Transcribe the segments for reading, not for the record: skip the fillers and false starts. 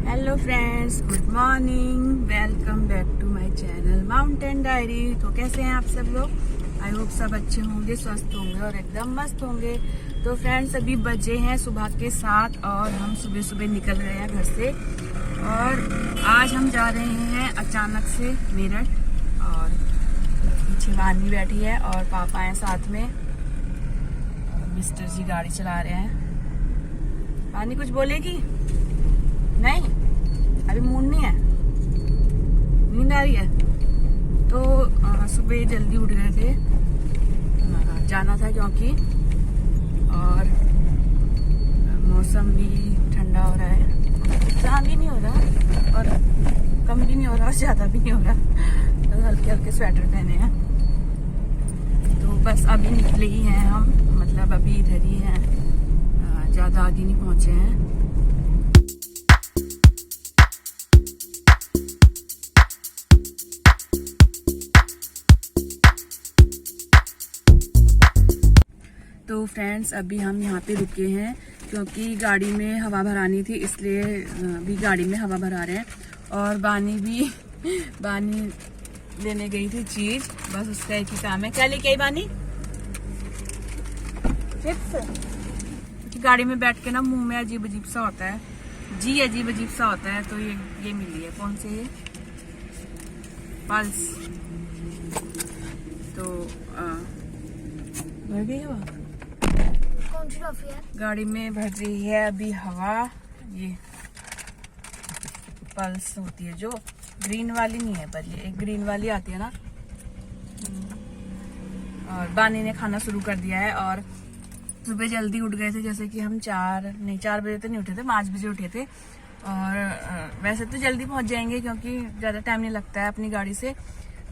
Hello friends, good morning. Welcome back to my channel mountain diary. तो कैसे हैं आप सब लोग? आई होप सब अच्छे होंगे, स्वस्थ होंगे और एकदम मस्त होंगे। तो फ्रेंड्स, अभी बजे हैं सुबह के 7 और हम सुबह सुबह निकल रहे हैं घर से। और आज हम जा रहे हैं अचानक से मेरठ। और पीछे वानी बैठी है और पापा हैं साथ में। मिस्टर जी गाड़ी चला रहे हैं। वानी कुछ बोलेगी? नहीं, अभी मूड नहीं है, नींद आ रही है। तो सुबह जल्दी उठ गए थे, जाना था क्योंकि, और मौसम भी ठंडा हो रहा है, ज़्यादा भी नहीं हो रहा और कम भी नहीं हो रहा और ज़्यादा भी नहीं हो रहा। तो हल्के हल्के स्वेटर पहने हैं। तो बस अभी निकले ही हैं हम, मतलब अभी इधर ही हैं, ज़्यादा आगे नहीं पहुँचे हैं। तो फ्रेंड्स, अभी हम यहाँ पे रुके हैं क्योंकि गाड़ी में हवा भरानी थी, इसलिए अभी गाड़ी में हवा भरा रहे हैं। और बानी लेने गई थी चीज, बस उसका एक ही काम है। क्या लेके आई बानी? चिप्स। गाड़ी में बैठ के ना मुंह में अजीब अजीब सा होता है, जी अजीब अजीब सा होता है। तो ये मिली है। कौन से? ये पल्स। तो भर गई हवा। कौन सी टॉफी है? गाड़ी में भर रही है अभी हवा। ये पल्स होती है, जो ग्रीन वाली नहीं है, पर ये एक ग्रीन वाली आती है ना। और बानी ने खाना शुरू कर दिया है। और सुबह जल्दी उठ गए थे, जैसे कि हम 4 बजे तो नहीं उठे थे, 5 बजे उठे थे। और वैसे तो जल्दी पहुंच जाएंगे क्योंकि ज़्यादा टाइम नहीं लगता है अपनी गाड़ी से,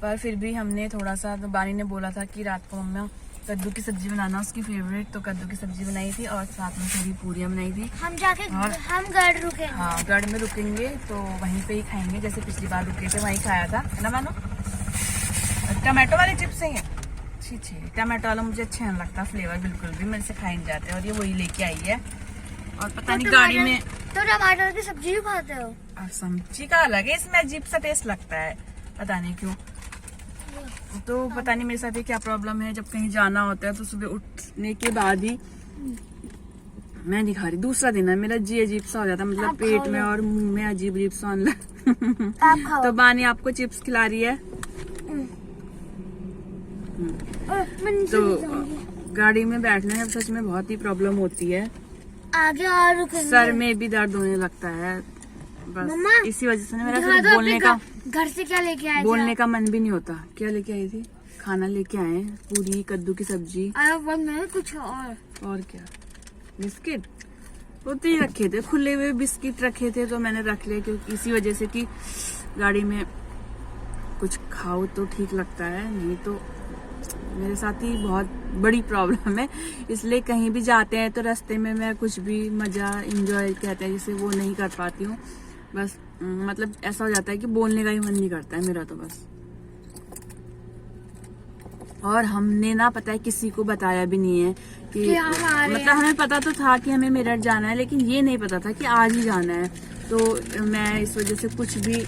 पर फिर भी हमने थोड़ा सा, तो बानी ने बोला था कि रात को मम्मा कद्दू की सब्जी बनाना, उसकी फेवरेट। तो कद्दू की सब्जी बनाई थी और साथ में थोड़ी पूरियाँ बनाई थी। हम जाके और हम गढ़ रुके। हाँ, गढ़ में रुकेंगे तो वहीं पे ही खाएंगे, जैसे पिछली बार रुके थे वहीं खाया था, है ना मानो? टमाटो वाले चिप्स हैं ये। छी, टमाटो वाला मुझे अच्छा नहीं लगता, फ्लेवर बिल्कुल भी मेरे से खाए नहीं जाते। और ये वही लेके आई है। और पता नहीं गाड़ी में तो टमाटर की सब्जी भी खाते हो? और सब्जी का अलग है, इसमें अजीब सा टेस्ट लगता है, पता नहीं क्यों। तो पता नहीं मेरे साथ ये क्या प्रॉब्लम है, जब कहीं जाना होता है तो सुबह उठने के बाद ही मैं नहीं खा रही। दूसरा दिन है मेरा जी अजीब सा हो जाता है, मतलब पेट में और मुंह में अजीब अजीब सा आने लगा। तो बानी आपको चिप्स खिला रही है। तो गाड़ी में बैठने में सच में बहुत ही प्रॉब्लम होती है। आगे और रुकेंगे। सर में भी दर्द होने लगता है, बस इसी वजह से मेरा दिखा सिर्फ दो बोलने का घर से क्या लेके आए? बोलने का मन भी नहीं होता। क्या लेके आई थी? खाना लेके आए, पूरी कद्दू की सब्जी कुछ और क्या, बिस्किट वो तो ही रखे थे, खुले हुए बिस्किट रखे थे तो मैंने रख लिया, क्योंकि इसी वजह से कि गाड़ी में कुछ खाओ तो ठीक लगता है, नहीं तो मेरे साथ ही बहुत बड़ी प्रॉब्लम है। इसलिए कहीं भी जाते हैं तो रास्ते में मैं कुछ भी मजा इंजॉय कहते हैं जिसे, वो नहीं कर पाती हूँ। बस मतलब ऐसा हो जाता है कि बोलने का ही मन नहीं करता है मेरा तो बस। और हमने ना, पता है, किसी को बताया भी नहीं है कि मतलब हमें पता तो था कि हमें मेरठ जाना है, लेकिन ये नहीं पता था कि आज ही जाना है। तो मैं इस वजह से कुछ भी,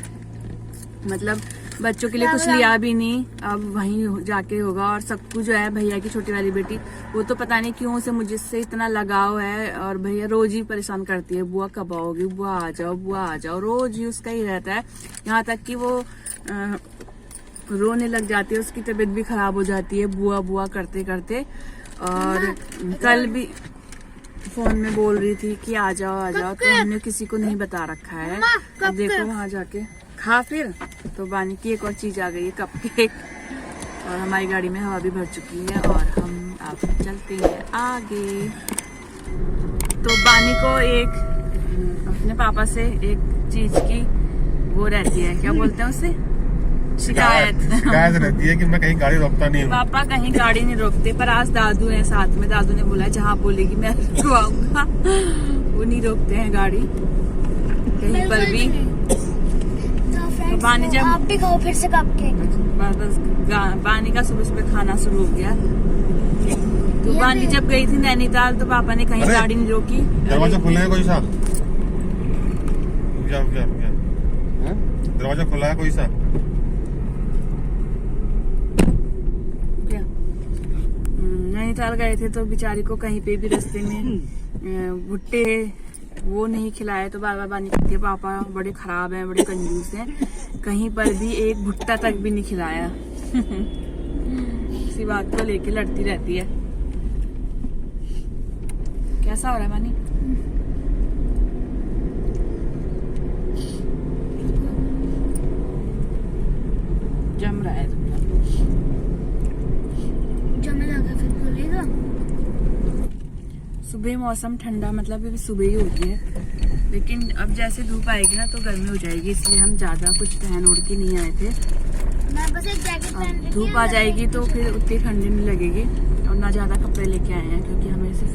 मतलब बच्चों के लिए कुछ लिया भी नहीं। अब वहीं जाके होगा। और सबको जो है, भैया की छोटी वाली बेटी, वो तो पता नहीं क्यों से मुझसे इतना लगाव है। और भैया रोज ही परेशान करती है, बुआ कब आओगी, बुआ आ जाओ, बुआ आ जाओ, रोज ही उसका ही रहता है। यहाँ तक कि वो रोने लग जाती है, उसकी तबीयत भी खराब हो जाती है बुआ बुआ करते करते। और कल भी फोन में बोल रही थी कि आ जाओ, तो हमने किसी को नहीं बता रखा है। अब देखो वहाँ जाके खा फिर। तो बानी की एक और चीज आ गई है, कपकेक। और हमारी गाड़ी में हवा भी भर चुकी है और हम अब चलते हैं आगे। तो बानी को एक अपने पापा से एक चीज की वो रहती है, क्या बोलते हैं उसे, शिकायत रहती है कि मैं कहीं गाड़ी रोकता नहीं हूँ। पापा कहीं गाड़ी नहीं रोकते, पर आज दादू है साथ में। दादू ने बोला जहाँ बोलेगी मैं रुकवाऊंगा। वो नहीं रोकते हैं गाड़ी कहीं पर भी। बानी जब आप भी खाओ फिर से कपकेक। बस बानी का सुबह सुबह खाना शुरू हो गया। तो बानी जब गई थी नैनीताल तो पापा ने कहीं गाड़ी नहीं रोकी। दरवाजा खुले है कोई साहब? रुक जा। दरवाजा खुला है कोई सा? क्या नैनीताल गए थे तो बेचारी को कहीं पे भी रास्ते में भुट्टे वो नहीं खिलाए तो बार बार बानी कहती है पापा बड़े खराब हैं, बड़े कंजूस हैं, कहीं पर भी एक भुट्टा तक भी नहीं खिलाया। इसी बात को लेके लड़ती रहती है। कैसा हो रहा है बानी? जम रहा है जमे लगा फिर बोलेगा। सुबह मौसम ठंडा मतलब अभी सुबह ही होती है, लेकिन अब जैसे धूप आएगी ना तो गर्मी हो जाएगी, इसलिए हम ज्यादा कुछ पहन ओढ़ के नहीं आए थे। मैं बस एक जैकेट पहन के धूप आ जाएगी तो फिर उतनी ठंडी नहीं लगेगी, और ना ज्यादा कपड़े लेके आए हैं क्योंकि हमें सिर्फ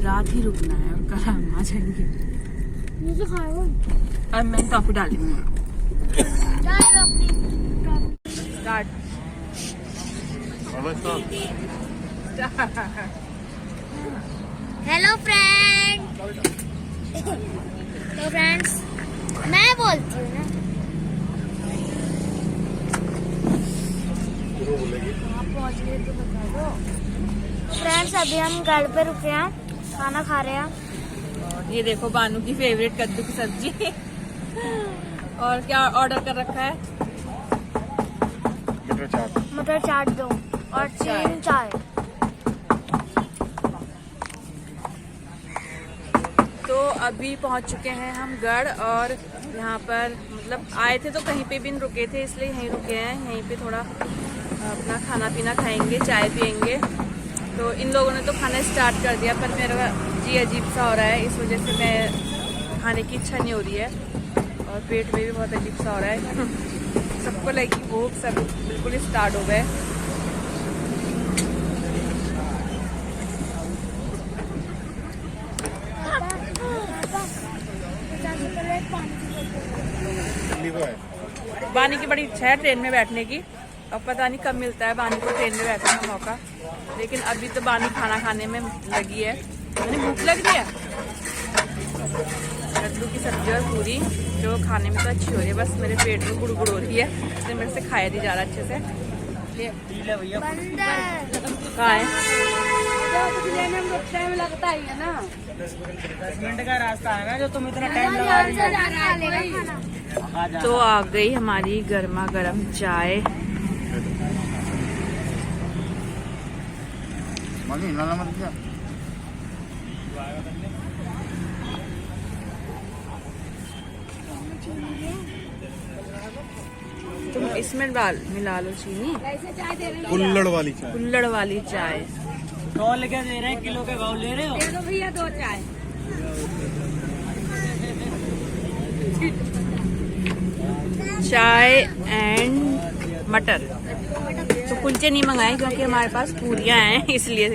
रात ही रुकना है और कल हम आ जाएंगे। मुझे खाओ। अब मैं टॉफी डालूंगी। स्टार्ट। Hello friend. तो फ्रेंड्स मैं बोलती हूँ ना, आप पहुँच गए तो बता दो। फ्रेंड्स अभी हम घर पे रुके हैं, खाना खा रहे हैं। ये देखो बानू की फेवरेट कद्दू की सब्जी। और क्या ऑर्डर कर रखा है? मटर चाट दो और चीन चाय। तो अभी पहुंच चुके हैं हम गढ़, और यहाँ पर मतलब आए थे तो कहीं पे भी नहीं रुके थे, इसलिए यहीं रुके हैं। यहीं पे थोड़ा अपना खाना पीना खाएंगे, चाय पियेंगे। तो इन लोगों ने तो खाना स्टार्ट कर दिया, पर मेरा जी अजीब सा हो रहा है, इस वजह से मैं खाने की इच्छा नहीं हो रही है, और पेट में भी बहुत अजीब सा हो रहा है। सबको लगी भूख, सब बिल्कुल स्टार्ट हो गए। बानी की बड़ी इच्छा है ट्रेन में बैठने की, अब पता नहीं कब मिलता है बानी को ट्रेन में बैठने का मौका, लेकिन अभी तो बानी खाना खाने में लगी है। मैंने भूख लग रही है। कद्दू की सब्जी और पूरी जो खाने में तो अच्छी हो रही है, बस मेरे पेट में गुड़गुड़ हो रही है, इसलिए मेरे से खाया नहीं जा रहा अच्छे से। कहाँ है? टाइम लगता है ना, 10 मिनट का रास्ता है ना, जो तुम इतना टाइम लगा रही हो। तो आ गई हमारी गर्मा गर्म चाय। तुम इसमें मिला लो चीनी। कुल्हड़ वाली चाय। कुल्हड़ वाली चाय। तौल के दे रहे हैं, किलो के भाव ले रहे हो? दे दो भैया 2 चाय। चाय एंड मटर। तो कुलचे नहीं मंगाए क्योंकि हमारे पास पूरियां हैं, इसलिए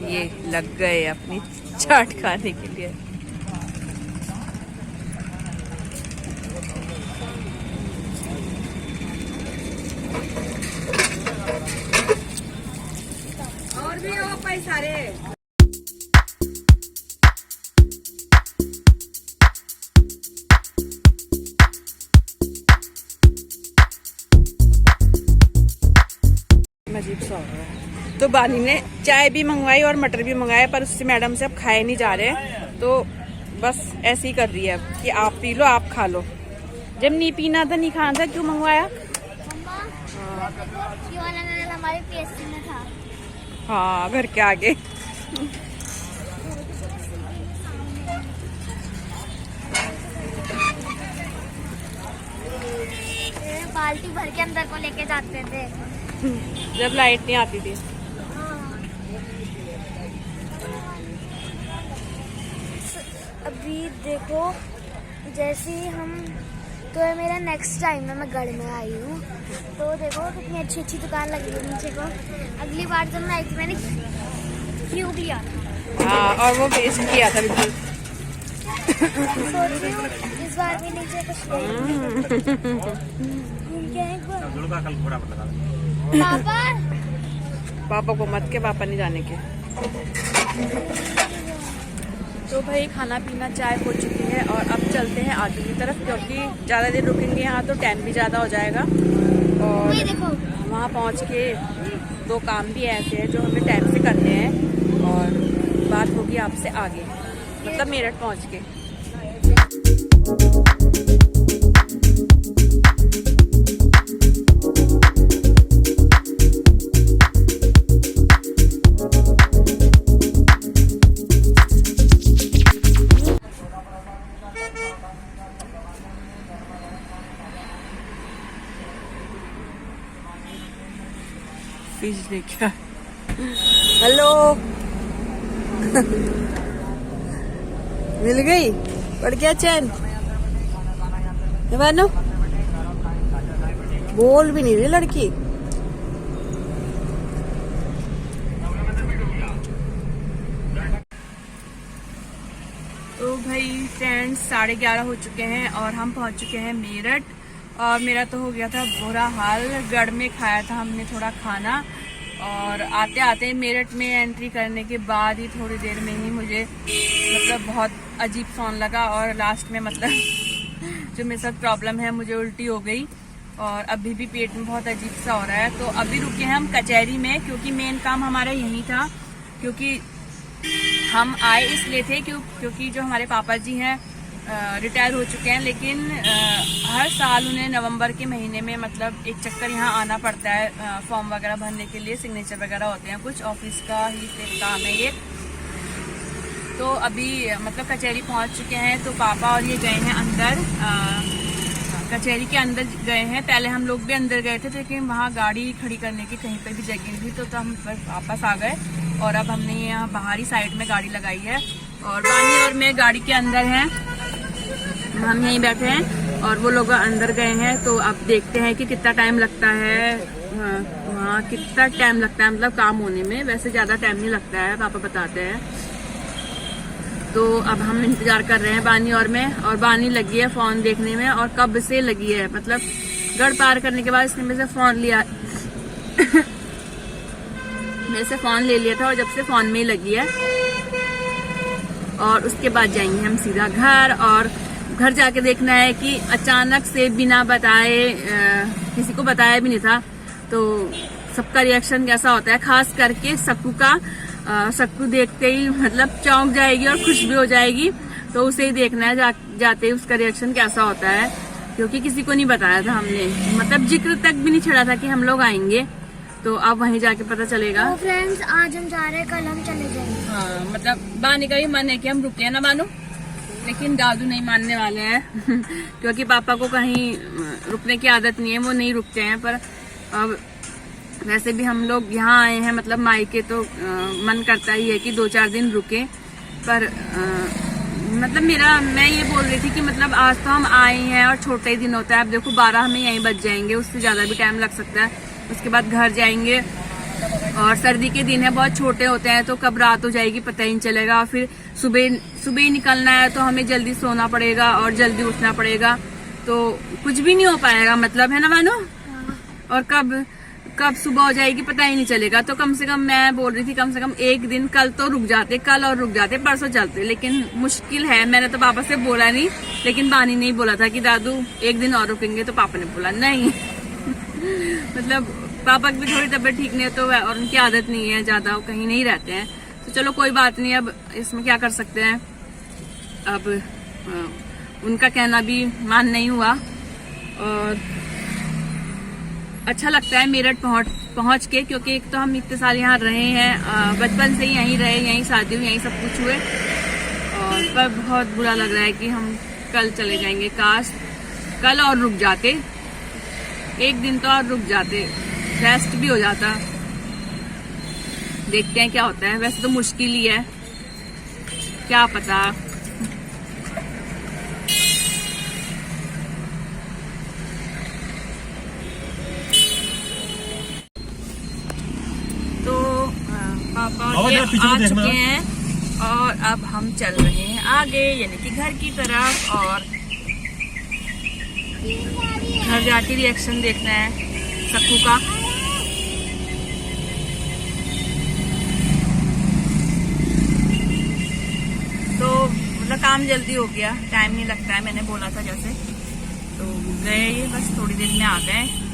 ये लग गए अपनी चाट खाने के लिए। और भी हो पैसा सारे। अजीब सा हो रहा है। तो बानी ने चाय भी मंगवाई और मटर भी मंगाया, पर उससे मैडम से अब खाए नहीं जा रहे, तो बस ऐसे ही कर रही है कि आप पी लो, आप खा लो। जब नहीं पीना था, नहीं खाना था, क्यों मंगवाया? हमारे पीएससी में था। हाँ, घर के आगे। बाल्टी भर के अंदर को लेके जाते थे जब लाइट नहीं आती थी। अभी देखो, जैसे ही हम, तो ये मेरा नेक्स्ट टाइम है, मैं गढ़ में आई हूँ, तो देखो कितनी अच्छी अच्छी दुकान लगी है नीचे को। अगली बार जब मैं आई थी मैंने क्यूब लिया था। हाँ, और वो वेस्ट किया था बिल्कुल। सोच रही हूँ इस बार भी नीचे कुछ घूम के आए एक बार। पापा पापा को मत के, पापा नहीं जाने के। तो भाई खाना पीना चाय हो चुकी है और अब चलते हैं आगे की तरफ, क्योंकि ज़्यादा देर रुकेंगे यहाँ तो टाइम भी ज़्यादा हो जाएगा और वहाँ पहुँच के 2 काम भी ऐसे हैं जो हमें टाइम से करने हैं और बात होगी आपसे आगे, मतलब मेरठ पहुँच के। फिश देखा। हेलो मिल गई, पड़ गया चैन। मानो बोल भी नहीं रही लड़की। तो भाई फ्रेंड्स 11:30 हो चुके हैं और हम पहुंच चुके हैं मेरठ। और मेरा तो हो गया था बुरा हाल, गढ़ में खाया था हमने थोड़ा खाना और आते आते मेरठ में एंट्री करने के बाद ही थोड़ी देर में ही मुझे मतलब बहुत अजीब सा लगा और लास्ट में मतलब जो मेरे साथ प्रॉब्लम है, मुझे उल्टी हो गई और अभी भी पेट में बहुत अजीब सा हो रहा है। तो अभी रुके हैं हम कचहरी में, क्योंकि मेन काम हमारा यही था। क्योंकि हम आए इसलिए थे क्योंकि जो हमारे पापा जी हैं रिटायर हो चुके हैं, लेकिन हर साल उन्हें नवंबर के महीने में मतलब एक चक्कर यहाँ आना पड़ता है फॉर्म वगैरह भरने के लिए, सिग्नेचर वगैरह होते हैं, कुछ ऑफिस का ही काम है ये। तो अभी मतलब कचहरी पहुँच चुके हैं, तो पापा और ये गए हैं अंदर, कचहरी के अंदर गए हैं। पहले हम लोग भी अंदर गए थे, लेकिन वहाँ गाड़ी खड़ी करने की कहीं पर भी जगह नहीं थी, तो हम वापस आ गए और अब हमने यहाँ बाहरी साइड में गाड़ी लगाई है और बानी और मैं गाड़ी के अंदर हैं, हम यहीं बैठे हैं और वो लोग अंदर गए हैं। तो अब देखते हैं कि कितना टाइम लगता है वहाँ, कितना टाइम लगता है मतलब काम होने में। वैसे ज्यादा टाइम नहीं लगता है, पापा बताते हैं। तो अब हम इंतजार कर रहे हैं बानी और मैं, और बानी लगी है फोन देखने में और कब से लगी है, मतलब गढ़ पार करने के बाद इसने मेरे से फोन लिया मेरे से फोन ले लिया था और जब से फोन में ही लगी है। और उसके बाद जाएंगे हम सीधा घर और घर जाके देखना है कि अचानक से बिना बताए, किसी को बताया भी नहीं था, तो सबका रिएक्शन कैसा होता है, खास करके सक्कू का। सक्कू देखते ही मतलब चौंक जाएगी और खुश भी हो जाएगी, तो उसे ही देखना है जाते ही उसका रिएक्शन कैसा होता है, क्योंकि किसी को नहीं बताया था हमने, मतलब जिक्र तक भी नहीं छड़ा था कि हम लोग आएंगे। तो अब वहीं जाके पता चलेगा। तो फ्रेंड्स आज हम जा रहे हैं, कल हम चले जाएंगे। हाँ, मतलब बानी का भी मन है कि हम रुके ना मानो, लेकिन दादू नहीं मानने वाले हैं क्योंकि पापा को कहीं रुकने की आदत नहीं है, वो नहीं रुकते हैं। पर अब वैसे भी हम लोग यहाँ आए हैं मतलब मायके, तो मन करता ही है कि 2-4 दिन रुके। पर मतलब मैं ये बोल रही थी कि मतलब आज तो हम आए हैं और छोटा ही दिन होता है। अब देखो 12 हमें यहीं बच जाएंगे, उससे ज्यादा भी टाइम लग सकता है। उसके बाद घर जाएंगे और सर्दी के दिन है, बहुत छोटे होते हैं, तो कब रात हो जाएगी पता ही नहीं चलेगा। और फिर सुबह ही निकलना है, तो हमें जल्दी सोना पड़ेगा और जल्दी उठना पड़ेगा, तो कुछ भी नहीं हो पाएगा, मतलब है ना मानो। और कब सुबह हो जाएगी पता ही नहीं चलेगा। तो कम से कम मैं बोल रही थी कम से कम एक दिन, कल और रुक जाते, परसों चलते, लेकिन मुश्किल है। मैंने तो पापा से बोला नहीं, लेकिन बानी ने ही बोला था कि दादू एक दिन और रुकेंगे, तो पापा ने बोला नहीं मतलब पापा की भी थोड़ी तबीयत ठीक नहीं है, तो और उनकी आदत नहीं है ज्यादा, वो कहीं नहीं रहते हैं। तो चलो कोई बात नहीं, अब इसमें क्या कर सकते हैं। अब उनका कहना भी मान नहीं हुआ और अच्छा लगता है मेरठ पहुंच के, क्योंकि एक तो हम इतने साल यहाँ रहे हैं, बचपन से ही यहीं रहे, यहीं शादी हुई, यहीं सब कुछ हुए। और पर बहुत बुरा लग रहा है कि हम कल चले जाएंगे। काश कल और रुक जाते, एक दिन तो और रुक जाते, रेस्ट भी हो जाता। देखते हैं क्या होता है। वैसे तो मुश्किल ही है, क्या पता। तो पापा आ चुके हैं और अब हम चल रहे हैं आगे, यानी कि घर की तरफ। और घर जाके रिएक्शन देखना है सक्कू का। तो काम जल्दी हो गया, टाइम नहीं लगता है, मैंने बोला था जैसे। तो गए ये, बस थोड़ी देर में आ गए।